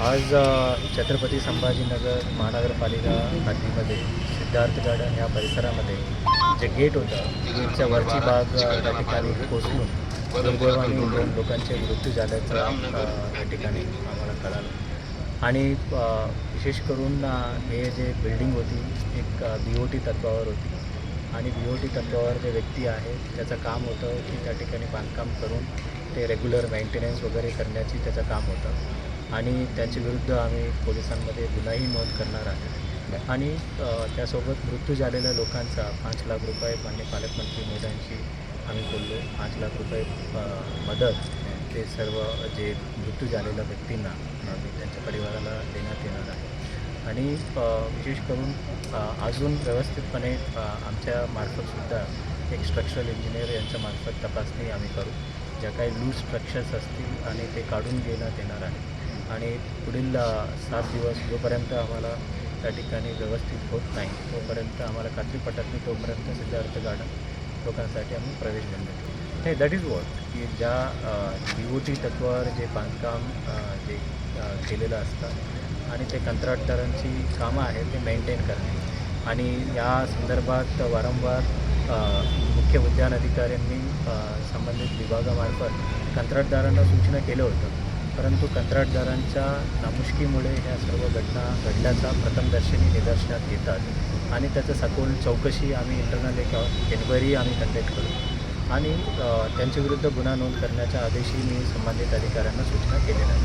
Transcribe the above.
आज छत्रपती संभाजीनगर महानगरपालिका हद्दीमध्ये सिद्धार्थ गार्डन या परिसरामध्ये जे गेट होतं, गेटच्या वरची बाग त्या ठिकाणी कोसळून दुर्दैवाने 2 लोकांचे मृत्यू झाल्याचं या ठिकाणी आम्हाला कळालं. आणि विशेष करून हे जे बिल्डिंग होती एक BOT तत्त्वावर होती आणि BOT तत्त्वावर जे व्यक्ती आहेत त्याचं काम होतं की त्या ठिकाणी बांधकाम करून ते रेग्युलर मेंटेनन्स वगैरे करण्याची त्याचं काम होतं आणि त्यांच्याविरुद्ध आम्ही पोलिसांमध्ये गुन्हाही नोंद करणार आहे. आणि त्यासोबत मृत्यू झालेल्या लोकांचा 5 लाख रुपये माननीय पालकमंत्री मोदयांशी आम्ही बोललो. 5 लाख रुपये मदत ते सर्व जे मृत्यू झालेल्या व्यक्तींना आम्ही त्यांच्या परिवाराला देण्यात येणार आहे. आणि विशेष करून अजून व्यवस्थितपणे आमच्या मार्फतसुद्धा एक स्ट्रक्चरल इंजिनियर यांच्यामार्फत तपासणी आम्ही करू. ज्या काही लूज स्ट्रक्चर्स असतील आणि ते काढून घेण्यात येणार आहे. आणि पुढील 7 दिवस जोपर्यंत आम्हाला त्या ठिकाणी व्यवस्थित होत नाही तोपर्यंत आम्हाला खात्री पटत नाही तोपर्यंत सिद्धार्थ गार्डन लोकांसाठी आम्ही प्रवेश बंद करू. नाही, दॅट इज वॉट की ज्या BOT तत्त्वावर जे बांधकाम जे केलेलं असतं आणि ते कंत्राटदारांची कामं आहेत ते मेंटेन करणे. आणि या संदर्भात वारंवार मुख्य उद्यान अधिकाऱ्यांनी संबंधित विभागामार्फत कंत्राटदारांना सूचना केलं होतं, परंतु कंत्राटदारांच्या नामुष्कीमुळे ह्या सर्व घटना घडल्याचा प्रथमदर्शनी निदर्शनात येतात आणि त्याचं सखोल चौकशी आम्ही इंटरनल एक एन्क्वायरी आम्ही कंडक्ट करू आणि त्यांच्याविरुद्ध गुन्हा नोंद करण्याच्या आदेशही मी संबंधित अधिकाऱ्यांना सूचना केलेल्या आहेत.